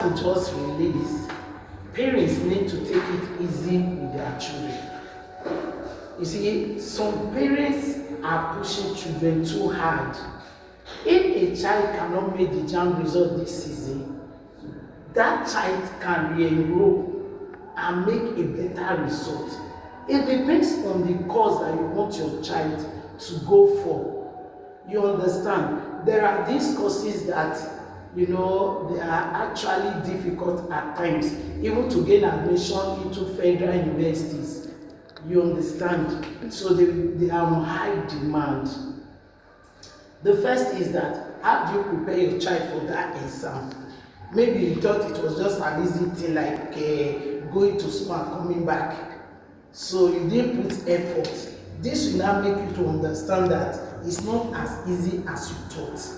To just release, parents need to take it easy with their children. You see, some parents are pushing children too hard. If a child cannot make the JAMB result this season, that child can re-enroll and make a better result. It depends on the course that you want your child to go for. You understand? There are these courses that, they are actually difficult at times, even to gain admission into federal universities. You understand? So they are on high demand. The first is that, how do you prepare your child for that exam? Maybe you thought it was just an easy thing like going to school and coming back. So you didn't put effort. This will now make you to understand that it's not as easy as you thought.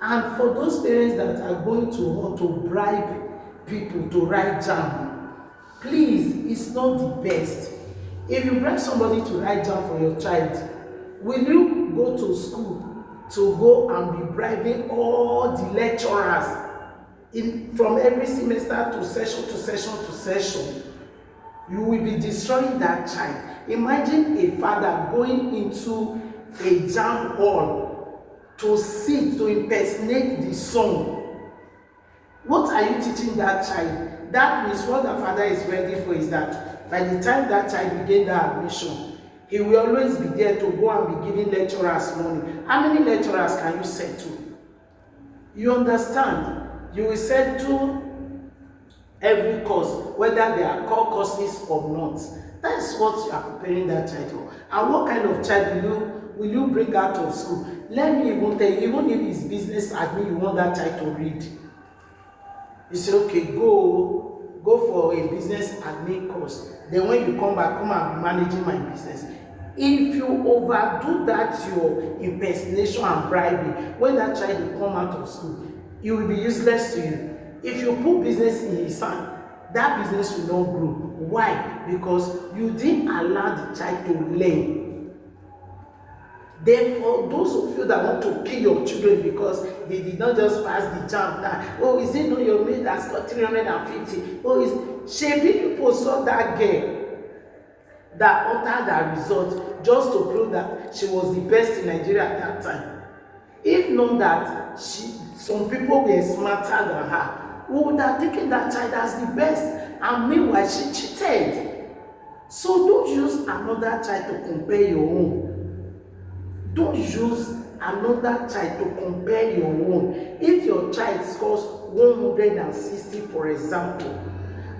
And for those parents that are going to want to bribe people to write JAMB, please, it's not the best. If you bribe somebody to write JAMB for your child, will you go to school to go and be bribing all the lecturers from every semester to session to session to session? You will be destroying that child. Imagine a father going into a JAMB hall to sit, to impersonate the son. What are you teaching that child? That means what the father is ready for is that by the time that child will get that admission, he will always be there to go and be giving lecturers money. How many lecturers can you send to? You understand? You will send to every course, whether they are core courses or not. That is what you are preparing that child for. And what kind of child will you bring out of school? Let me even tell you, even if it's business admin you want that child to read, you say, okay, go for a business admin course. Then when you come back, come and be managing my business. If you overdo that, your impersonation and bribing, when that child will come out of school, it will be useless to you. If you put business in his hand, that business will not grow. Why? Because you didn't allow the child to learn. Therefore, those of you that want to kill your children because they did not just pass the JAMB now, oh, is it not your mate that's got 350? Oh, is Shebi people saw that girl that uttered that result just to prove that she was the best in Nigeria at that time. If not that some people were smarter than her, who would have taken that child as the best, and meanwhile she cheated. So don't use another child to compare your own. Don't use another child to compare your own. If your child scores 160, for example,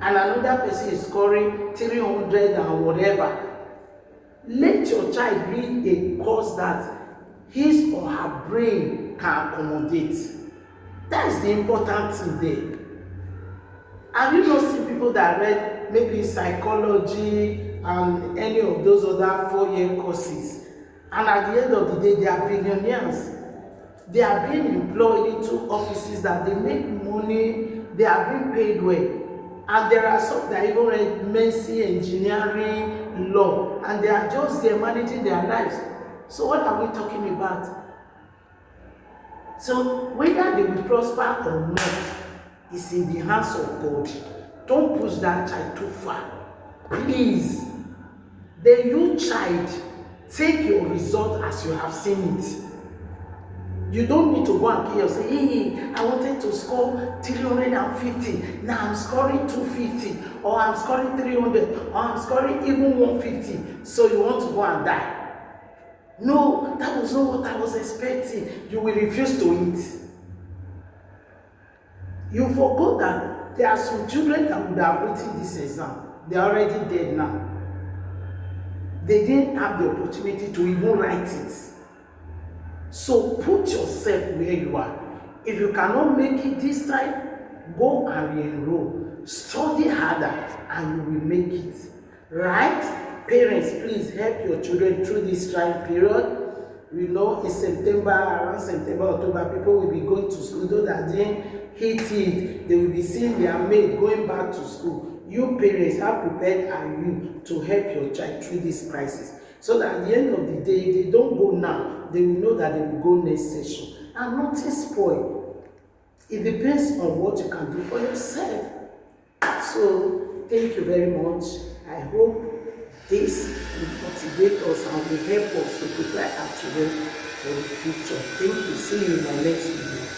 and another person is scoring 300 and whatever, let your child read a course that his or her brain can accommodate. That is the important thing there. Have you not seen people that read maybe psychology and any of those other 4-year courses, and at the end of the day they are billionaires? They are being employed into offices that they make money, they are being paid well. And there are some that even read medicine, engineering, law, and they are just there managing their lives. So what are we talking about? So whether they will prosper or not is in the hands of God. Don't push that child too far. Please. The you child, take your result as you have seen it. You don't need to go and kill yourself. Hey, I wanted to score 350. Now I'm scoring 250. Or I'm scoring 300. Or I'm scoring even 150. So you want to go and die. No, that was not what I was expecting. You will refuse to eat. You forgot that there are some children that would have written this exam. They are already dead now. They didn't have the opportunity to even write it. So put yourself where you are. If you cannot make it this time, go and re-enroll. Study harder and you will make it. Right? Parents, please help your children through this trying period. We know in September, around September, October, people will be going to school. Those that didn't hit it, they will be seeing their mate going back to school. You parents, how prepared are you to help your child through this crisis? So that at the end of the day, if they don't go now, they will know that they will go next session. And nothing spoil. It depends on what you can do for yourself. So thank you very much. I hope this will motivate us and will help us to prepare our children for the future. Thank you. See you in my next video.